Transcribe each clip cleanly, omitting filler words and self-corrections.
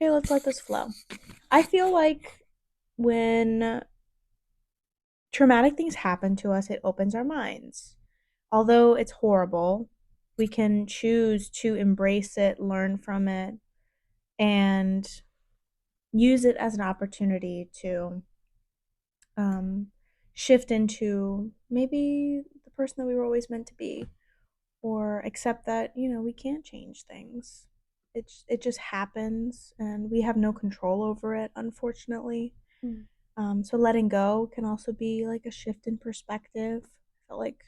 Okay, let's let this flow. I feel like when traumatic things happen to us, it opens our minds. Although it's horrible, we can choose to embrace it, learn from it, and use it as an opportunity to um, shift into maybe the person that we were always meant to be, or accept that we can't change things. It just happens, and we have no control over it, unfortunately. Mm. So letting go can also be like a shift in perspective. I felt like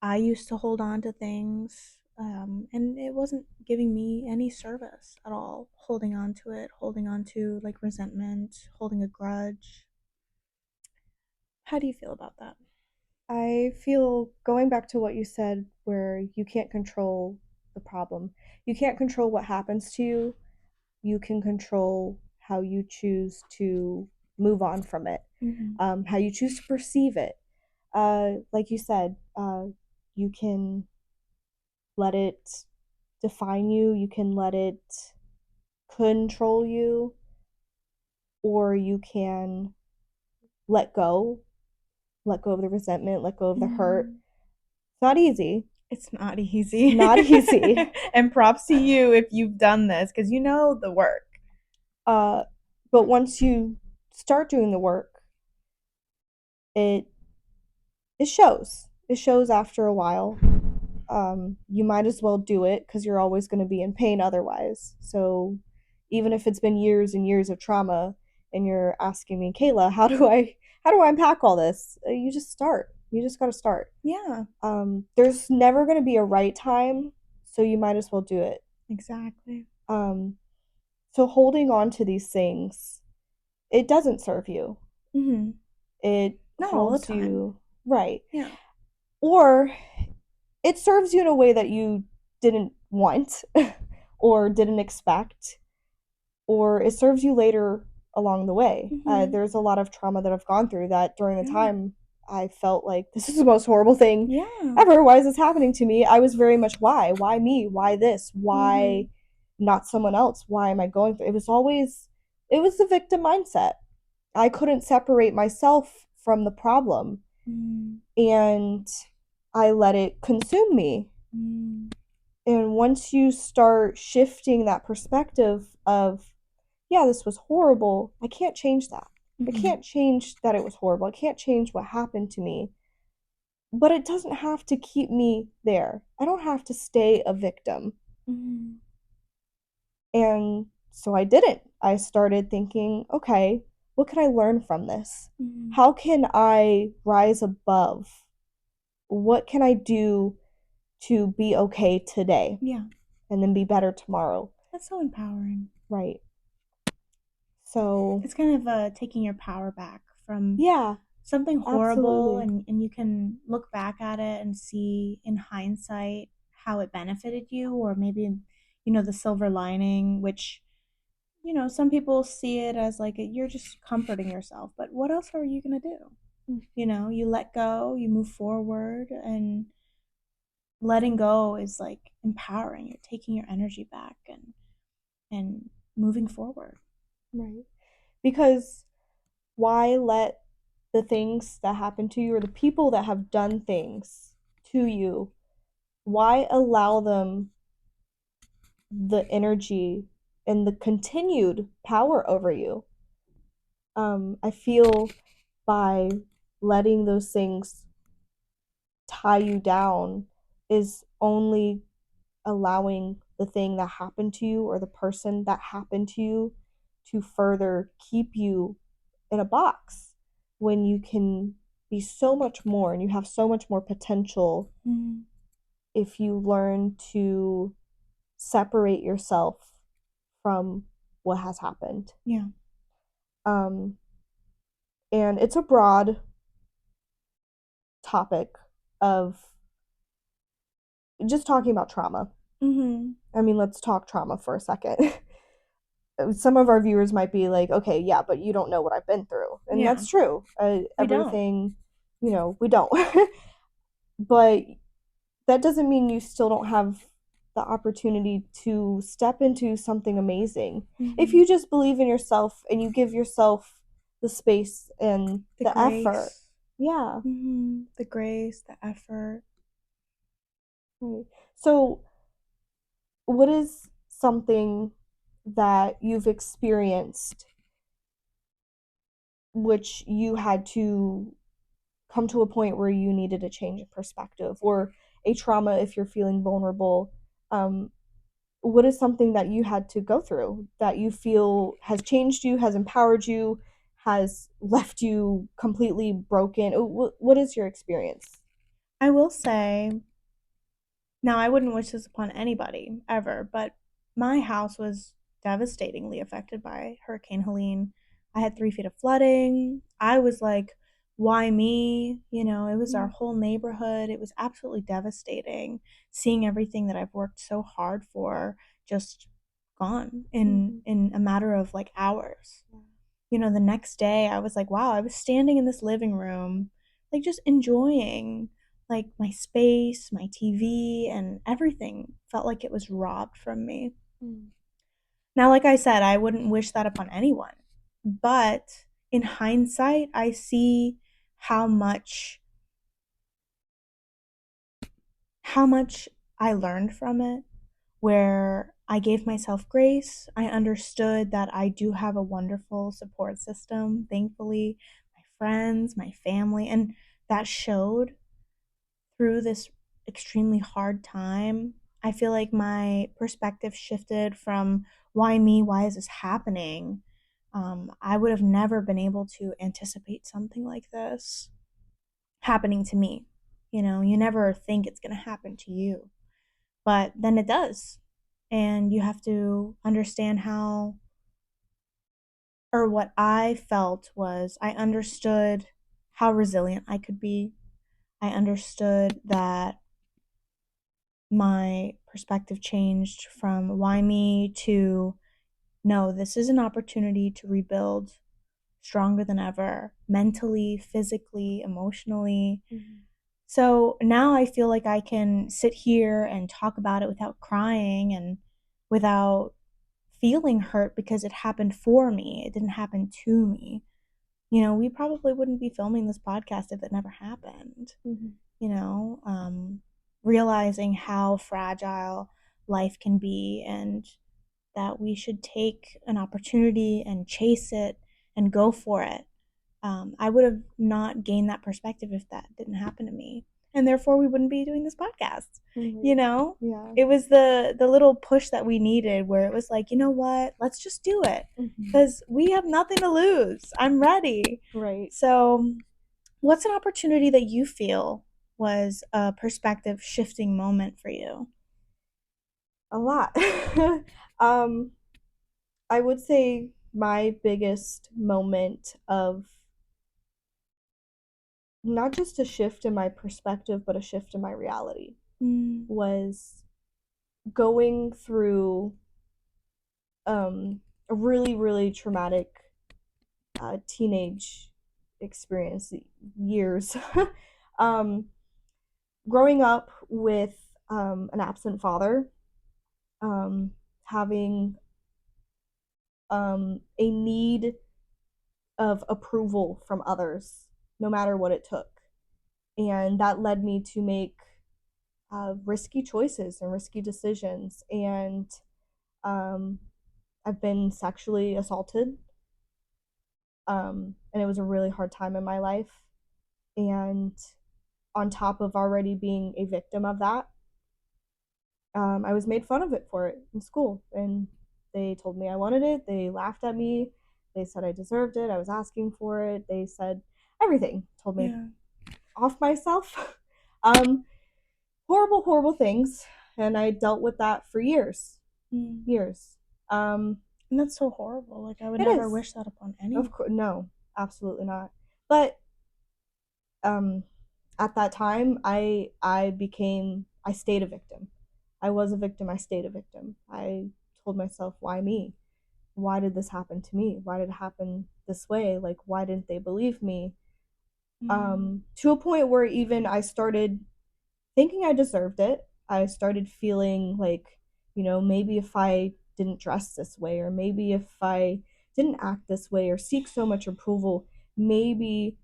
I used to hold on to things, and it wasn't giving me any service at all. Holding on to it, holding on to like resentment, holding a grudge. How do you feel about that? I feel going back to what you said, where you can't control the problem, you can't control what happens to you, you can control how you choose to move on from it, Mm-hmm. how you choose to perceive it. Like you said, you can let it define you, you can let it control you, or you can let go, let go of the resentment, let go of the hurt. Mm. It's not easy. It's not It's easy. not easy. And props to you if you've done this because you know the work. Uh, but once you start doing the work, it it shows. It shows after a while. You might as well do it because you're always going to be in pain otherwise. So even if it's been years and years of trauma, and you're asking me, Kayla, how do I unpack all this? You just start. You just got to start. Yeah, There's never going to be a right time, so you might as well do it. exactly. Um, so holding on to these things, it doesn't serve you. Mm-hmm. It Not all the holds time. you right. Yeah. Or it serves you in a way that you didn't want or didn't expect, or it serves you later along the way. Mm-hmm. There's a lot of trauma that I've gone through that during the Yeah. time I felt like this is the most horrible thing Yeah. ever. Why is this happening to me? I was very much why? Why me? Why this? Mm-hmm. Why not someone else? Why am I going through? It was the victim mindset. I couldn't separate myself from the problem, Mm-hmm. and I let it consume me. And once you start shifting that perspective of, yeah, this was horrible, I can't change that. I Mm-hmm. can't change that it was horrible. I can't change what happened to me. But it doesn't have to keep me there. I don't have to stay a victim. Mm-hmm. And so I didn't. I started thinking, okay, what can I learn from this? Mm-hmm. How can I rise above? What can I do to be okay today Yeah. and then be better tomorrow? That's so empowering. Right. So, It's kind of taking your power back from yeah, something horrible, absolutely. and you can look back at it and see in hindsight how it benefited you, or maybe the silver lining, which some people see it as like you're just comforting yourself, but what else are you going to do? You let go, you move forward, and letting go is like empowering. You're taking your energy back and moving forward. Right. Because why let the things that happen to you, or the people that have done things to you, why allow them the energy and the continued power over you? I feel by letting those things tie you down is only allowing the thing that happened to you, or the person that happened to you, to further keep you in a box, when you can be so much more and you have so much more potential Mm, if you learn to separate yourself from what has happened. yeah. Um, and it's a broad topic of just talking about trauma. Mm-hmm. I mean, let's talk trauma for a second. Some of our viewers might be like, okay, yeah, but you don't know what I've been through. And Yeah, that's true. we don't. Everything, we don't. But that doesn't mean you still don't have the opportunity to step into something amazing. If Mm-hmm. you just believe in yourself and you give yourself the space and The the effort. grace. Yeah. Mm-hmm. The grace, the effort. Right. So, what is something that you've experienced which you had to come to a point where you needed a change of perspective or a trauma if you're feeling vulnerable? Um, what is something that you had to go through that you feel has changed you, has empowered you, has left you completely broken? What is your experience? I will say, now I wouldn't wish this upon anybody ever, but my house was devastatingly affected by Hurricane Helene. I had 3 feet of flooding. I was like, why me? You know, it was our Mm, whole neighborhood. It was absolutely devastating seeing everything that I've worked so hard for just gone mhm. in a matter of like hours. You know, the next day I was like, wow, I was standing in this living room, like just enjoying like my space, my TV, and everything felt like it was robbed from me. Mm, Now, like I said, I wouldn't wish that upon anyone. But in hindsight, I see how much how much I learned from it, where I gave myself grace. I understood that I do have a wonderful support system, thankfully, my friends, my family, and that showed through this extremely hard time. I feel like my perspective shifted from why me, why is this happening? I would have never been able to anticipate something like this happening to me. You know, you never think it's going to happen to you, but then it does. And you have to understand how, or what I felt was I understood how resilient I could be. I understood that my perspective changed from why me to no, this is an opportunity to rebuild stronger than ever, mentally, physically, emotionally. mhm, So now I feel like I can sit here and talk about it without crying and without feeling hurt because it happened for me. It didn't happen to me. You know, we probably wouldn't be filming this podcast if it never happened. mhm, You know, realizing how fragile life can be and that we should take an opportunity and chase it and go for it. I would have not gained that perspective if that didn't happen to me, and therefore we wouldn't be doing this podcast. You mhm. know, Yeah. it was the little push that we needed, where it was like, you know what, let's just do it Mhm. because we have nothing to lose. I'm ready. Right. So, what's an opportunity that you feel was a perspective shifting moment for you? A lot. um, I would say my biggest moment of not just a shift in my perspective, but a shift in my reality Mm, was going through a really, really traumatic teenage experience, years. um, growing up with an absent father, um, having a need of approval from others, no matter what it took. And that led me to make risky choices and risky decisions. And um, I've been sexually assaulted, and it was a really hard time in my life. And on top of already being a victim of that, I was made fun of it for it in school. And they told me I wanted it. They laughed at me. They said I deserved it. I was asking for it. They said everything. Told me yeah. off myself. um, horrible, horrible things. And I dealt with that for years. Mm. Years. Um, And that's so horrible. Like, I would it never is. wish that upon Of anyone. course, no, absolutely not. But um, at that time, I stayed a victim. I was a victim. I stayed a victim. I told myself, why me? Why did this happen to me? Why did it happen this way? Like, why didn't they believe me? Mm. To a point where even I started thinking I deserved it. I started feeling like, maybe if I didn't dress this way, or maybe if I didn't act this way or seek so much approval, maybe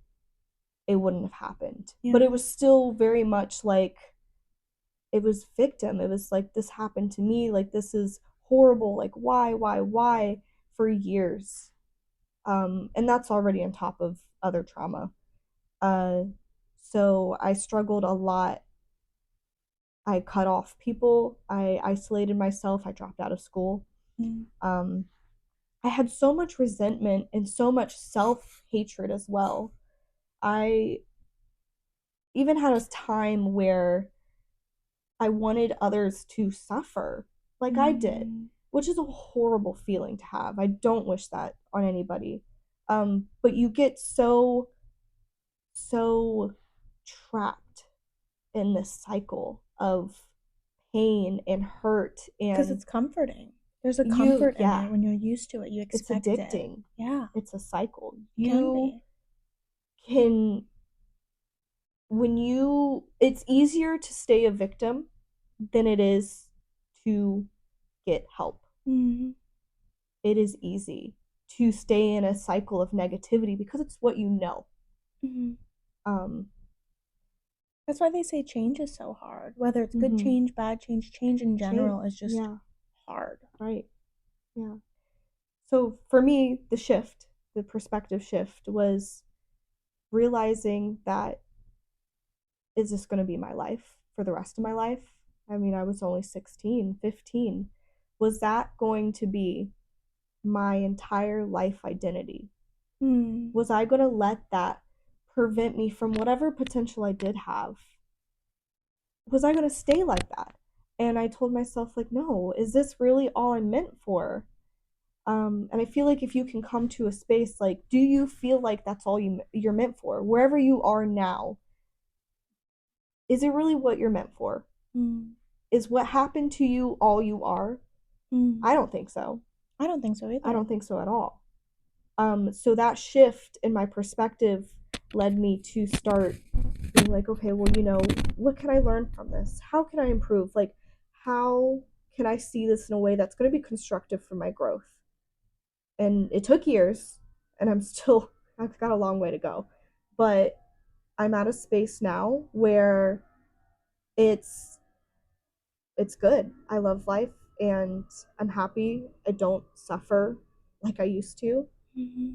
it wouldn't have happened. But Yeah. it was still very much like it was victim. It was like, this happened to me. Like, this is horrible. Like, why? For years. And that's already on top of other trauma. Uh, so I struggled a lot. I cut off people. I isolated myself. I dropped out of school. Mm. Um, I had so much resentment and so much self hatred as well. I even had a time where I wanted others to suffer like I did, Mm. which is a horrible feeling to have. I don't wish that on anybody. But you get so trapped in this cycle of pain and hurt, Because and it's comforting. There's a comfort in yeah, it when you're used to it. You it's expect it. addicting. Yeah, It's a cycle. it can You be. can when you It's easier to stay a victim than it is to get help. Mm-hmm. It is easy to stay in a cycle of negativity because it's what you know. Mm-hmm. Um, That's why they say change is so hard. Whether it's good mhm. change, bad change, change in Change, general is just yeah, hard. right, yeah. So for me, the perspective shift was realizing that, is this going to be my life for the rest of my life? I mean, I was only 16, 15. Was that going to be my entire life identity? Mm. Was I going to let that prevent me from whatever potential I did have? Was I going to stay like that? And I told myself, like, no, is this really all I'm meant for? And I feel like if you can come to a space like, do you feel like that's all you're meant for? Wherever you are now, is it really what you're meant for? Mm. Is what happened to you all you are? Mm. I don't think so. I don't think so I either. don't think so at all. So that shift in my perspective led me to start being like, okay, well, what can I learn from this? How can I improve? Like, how can I see this in a way that's going to be constructive for my growth? And it took years, and I've got a long way to go. But I'm at a space now where it's it's good. I love life, and I'm happy. I don't suffer like I used to. Mm-hmm.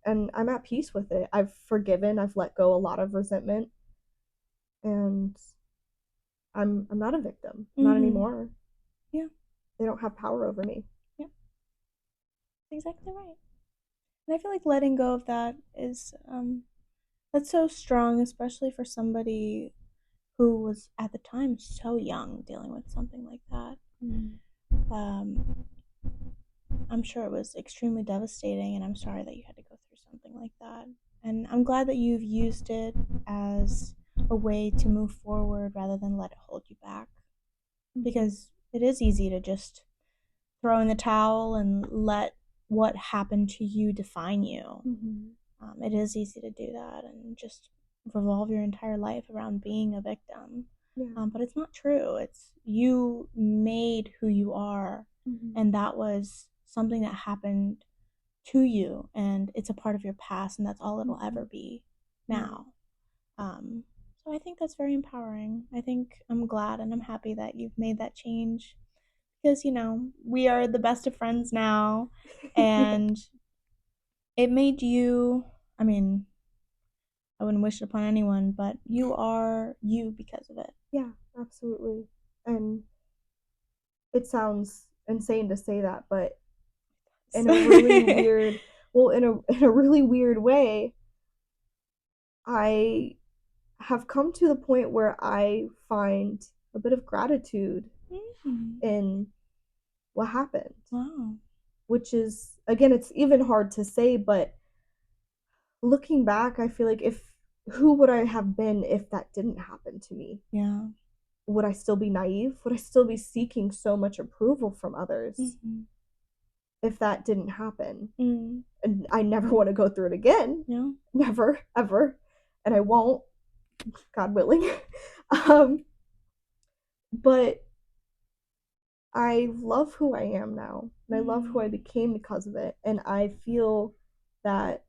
And I'm at peace with it. I've forgiven, I've let go a lot of resentment, and I'm not a victim. Not Mm-hmm. anymore. Yeah. They don't have power over me. Yeah. Exactly right. And I feel like letting go of that is that's so strong, especially for somebody who was at the time so young dealing with something like that. Mm. Um, I'm sure it was extremely devastating, and I'm sorry that you had to go through something like that. And I'm glad that you've used it as a way to move forward rather than let it hold you back. Mm-hmm. Because it is easy to just throw in the towel and let what happened to you define you. Mm-hmm. It is easy to do that and just revolve your entire life around being a victim. Yeah. But it's not true. It's you made who you are, Mm-hmm. and that was something that happened to you, and it's a part of your past, and that's all it'll Mm-hmm. ever be Right. now. So I think that's very empowering. I think I'm glad and I'm happy that you've made that change because, we are the best of friends now, Yeah. and it made you, I mean, I wouldn't wish it upon anyone, but you are you because of it. Yeah, absolutely. And it sounds insane to say that, but in a really weird, well, in a really weird way, I have come to the point where I find a bit of gratitude Mm. in what happened, Wow. which is, again, it's even hard to say, but looking back, I feel like, if who would I have been if that didn't happen to me? Yeah. Would I still be naive? Would I still be seeking so much approval from others Mm-hmm. if that didn't happen? Mm. And I never want to go through it again. Yeah. Never, ever. And I won't, God willing. um, But I love who I am now, and I love who I Mm. became because of it, and I feel that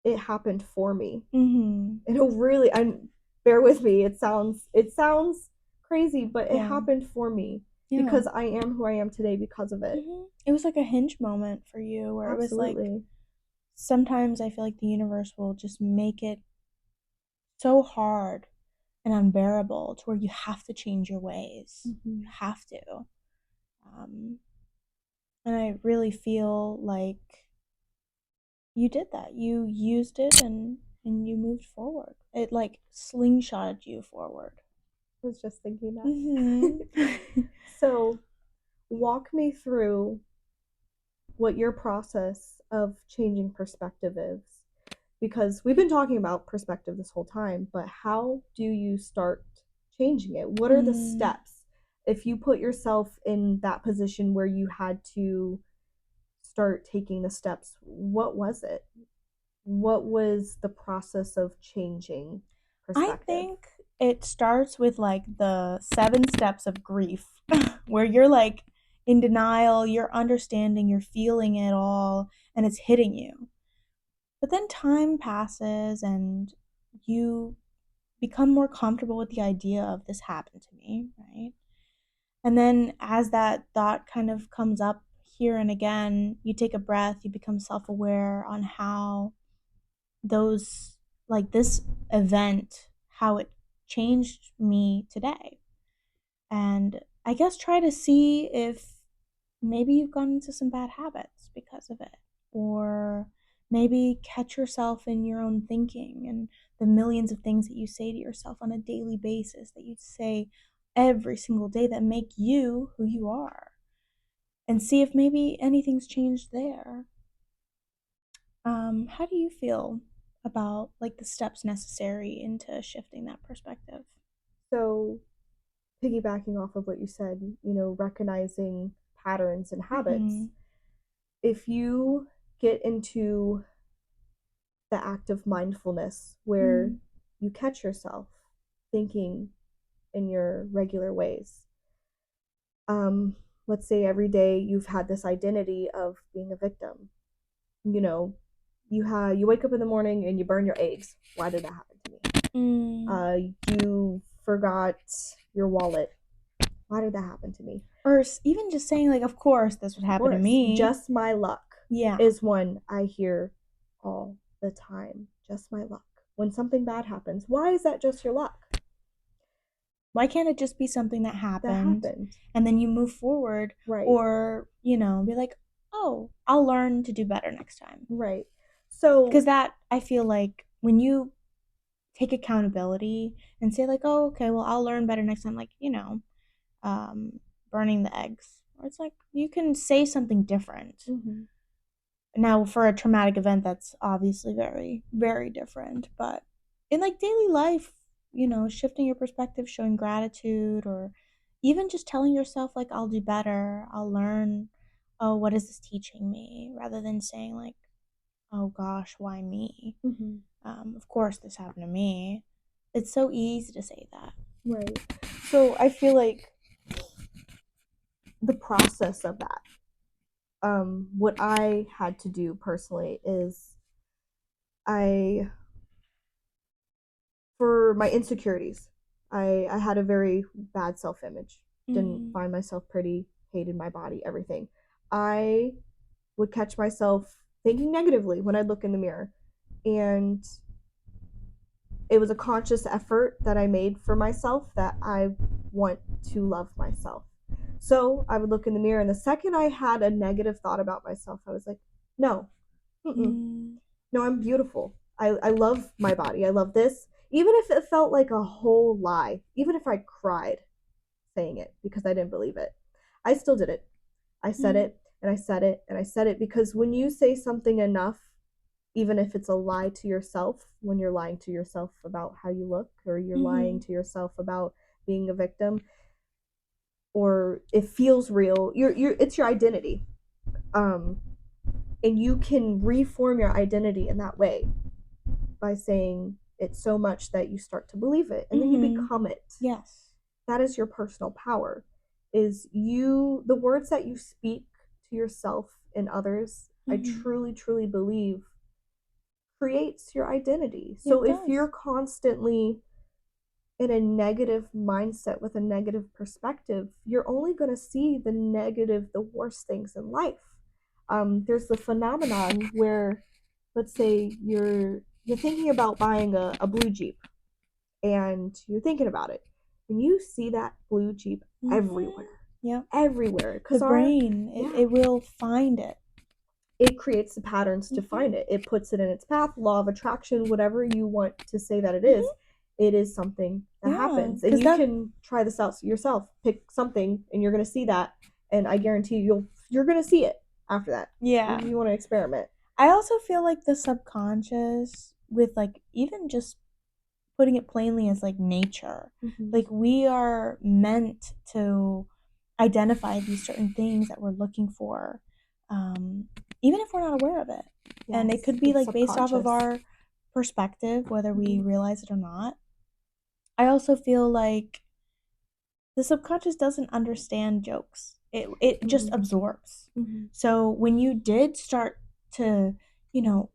it happened for me. Mhm. And it really, I'm bear with me. It sounds crazy, but it Yeah. happened for me Yeah. because I am who I am today because of it. It was like a hinge moment for you where it was like Absolutely. sometimes I feel like the universe will just make it so hard and unbearable to where you have to change your ways. You Mm-hmm. have to. Um, and I really feel like you did that. You used it and you moved forward. It like slingshotted you forward. I was just thinking that. Mhm. So, walk me through what your process of changing perspective is. Because we've been talking about perspective this whole time, but how do you start changing it? What are the mm, steps? If you put yourself in that position where you had to start taking the steps, what was it? What was the process of changing I perspective? think it starts with like the 7 steps of grief where you're like in denial, you're understanding, you're feeling it all and it's hitting you. But then time passes and you become more comfortable with the idea of this happened to me, right? And then as that thought kind of comes up here and again, you take a breath, you become self aware on how those, like this event, how it changed me today. And I guess try to see if maybe you've gone into some bad habits because of it, or maybe catch yourself in your own thinking and the millions of things that you say to yourself on a daily basis that you say every single day that make you who you are, and see if maybe anything's changed there. How do you feel about like the steps necessary into shifting that perspective? So, piggybacking off of what you said, recognizing patterns and habits, Mm-hmm. if you get into the act of mindfulness where Mm. you catch yourself thinking in your regular ways. Um, let's say every day you've had this identity of being a victim. You know, you wake up in the morning and you burn your eggs. Why did that happen to me? Mm. You forgot your wallet. Why did that happen to me? Or even just saying like, of course this would Of happen to course, me. just my luck Yeah. is one I hear all the time. Just my luck. When something bad happens, why is that just your luck? Why can't it just be something that That happened happened. and then you move forward, Right. or, be like, oh, I'll learn to do better next time. Right. Because So, that, I feel like when you take accountability and say, like, oh, okay, well, I'll learn better next time, like, um, burning the eggs. Or it's like you can say something different. mhm. Now, for a traumatic event, that's obviously very, very different. But in like daily life, shifting your perspective, showing gratitude, or even just telling yourself, like, I'll do better, I'll learn, oh, what is this teaching me? Rather than saying, like, oh gosh, why me? Mhm. Of course, this happened to me. It's so easy to say that. Right. So I feel like the process of that, what I had to do personally is I, for my insecurities, I had a very bad self image. Didn't Mm. find myself pretty, hated my body, everything. I would catch myself thinking negatively when I look in the mirror. And it was a conscious effort that I made for myself that I want to love myself. So I would look in the mirror, and the second I had a negative thought about myself, I was like, no, Mm. no, I'm beautiful. I love my body. I love this. Even if it felt like a whole lie, even if I cried saying it because I didn't believe it, I still did it. I said Mm. it and I said it and I said it because when you say something enough, even if it's a lie to yourself, when you're lying to yourself about how you look, or you're lying Mm-hmm. to yourself about being a victim, or it feels real, you're it's your identity. Um, and you can reform your identity in that way by saying it so much that you start to believe it and then you Mm-hmm. become it. Yes. that is your personal power. Is you the words that you speak to yourself and others, I Mm-hmm. truly, truly believe creates your identity. So It if does. you're constantly in a negative mindset with a negative perspective, you're only going to see the negative, the worst things in life. There's the phenomenon where, let's say, you're thinking about buying a blue Jeep, and you're thinking about it, and you see that blue Jeep Mm-hmm. everywhere, Yep. everywhere, The because our brain, yeah, it will find it. it creates the patterns to Mm-hmm. find it. It puts it in its path, law of attraction, whatever you want to say that Mm-hmm. it is something that Yeah, happens. And because you that, can try this out yourself. Pick something and you're going to see that, and I guarantee you're going to see it after that. yeah. If you want to experiment. I also feel like the subconscious, with like even just putting it plainly as like nature, Mm-hmm. like we are meant to identify these certain things that we're looking for, um, even if we're not aware of it. And it Yes, could be it's like based off of subconscious. our perspective, whether we Mm-hmm. realize it or not. I also feel like the subconscious doesn't understand jokes. It just Mm-hmm. absorbs. Mm-hmm. So when you did start to,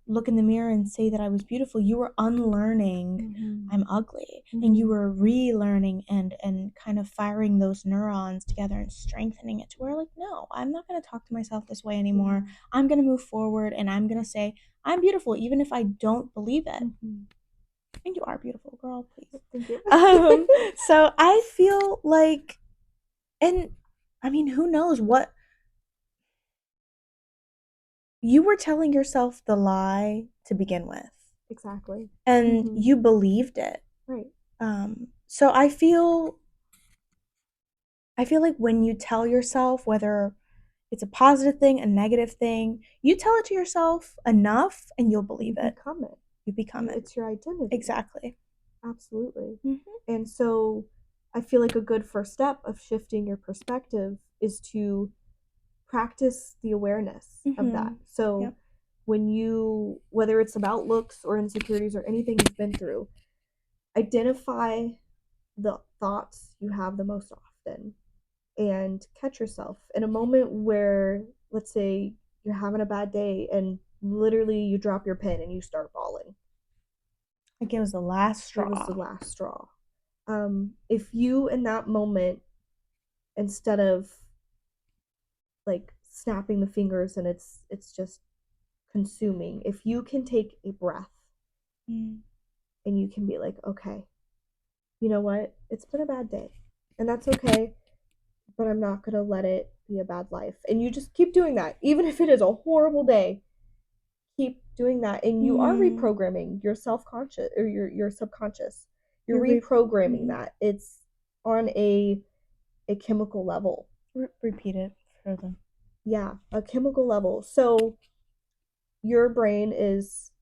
look in the mirror and say that I was beautiful, you were unlearning Mm-hmm. I'm ugly, and you Mm-hmm. were relearning and kind of firing those neurons together and strengthening it to where like, no, I'm not going to talk to myself this way Yeah. anymore. I'm going to move forward and I'm going to say I'm beautiful even if I don't believe it. Mm-hmm. And you are beautiful, girl, please. Thank you. Um so I feel like, and I mean, who knows what you were telling yourself the lie to begin with, Exactly. and Mm-hmm. you believed it. Right. So I feel like when you tell yourself, whether it's a positive thing, a negative thing, you tell it to yourself enough and you'll You believe it. become it. You become it. It's your identity. Exactly. Absolutely. Mm-hmm. And so I feel like a good first step of shifting your perspective is to practice the awareness of that. Mm-hmm. So Yep. when whether it's about looks or insecurities or anything you've been through, identify the thoughts you have the most often and catch yourself in a moment where, let's say, you're having a bad day and literally you drop your pen and you start bawling. Like it was the last It was the straw. last straw. If you in that moment, instead of like snapping the fingers and it's just consuming, if you can take a breath Mm. and you can be like, okay, you know what, it's been a bad day and that's okay, but I'm not going to let it be a bad life, and you just keep doing that even if it is a horrible day. Keep doing that and you are Mm-hmm. reprogramming your self-conscious or your subconscious. You're You reprogramming mm-hmm. that. It's on a chemical level. Repeat it for them. Yeah, a chemical level. So your brain is,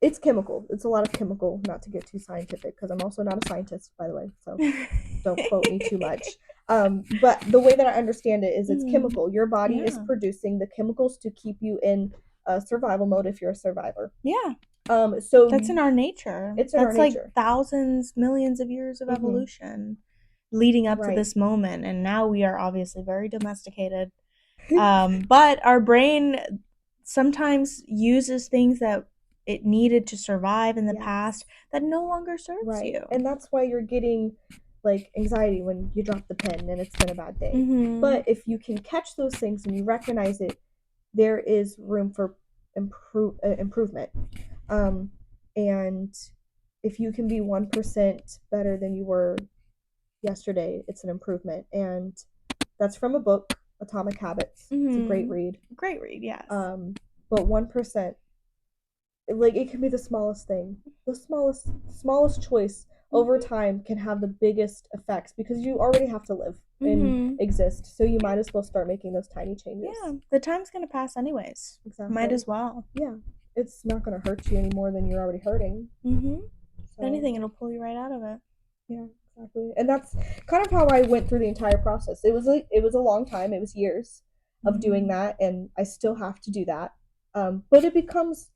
it's chemical. It's a lot of chemical, not to get too scientific because I'm also not a scientist, by the way, so don't quote me too much. But the way that I understand it is it's Mm, chemical. Your body is yeah. producing the chemicals to keep you in survival mode if you're a survivor. Yeah. So That's in our nature. it's in our That's like nature. thousands, millions of years of Mm-hmm. evolution leading up to Right. this moment. And now we are obviously very domesticated. But our brain sometimes uses things that it needed to survive in the Yes. past that no longer serves Right. you. And that's why you're getting like anxiety when you drop the pen and it's been a bad day. Mm-hmm. But if you can catch those things and you recognize it, there is room for improvement. Um, and if you can be 1% better than you were yesterday, it's an improvement. And that's from a book, Atomic Habits. It's a great Mm-hmm. read. Great read, yes. But 1%, like it can be the smallest thing, the smallest choice over Mm-hmm. time can have the biggest effects because you already have to live and Mm-hmm. exist, so you Yep. might as well start making those tiny changes. Yeah, the time's gonna pass anyways. Exactly. Might as well. Yeah, it's not going to hurt you any more than you're already hurting. Mm-hmm. If So anything, it'll pull you right out of it. yeah, exactly. And that's kind of how I went through the entire process. It was a long time. It was years of doing Mm-hmm. that, and I still have to do that. But it becomes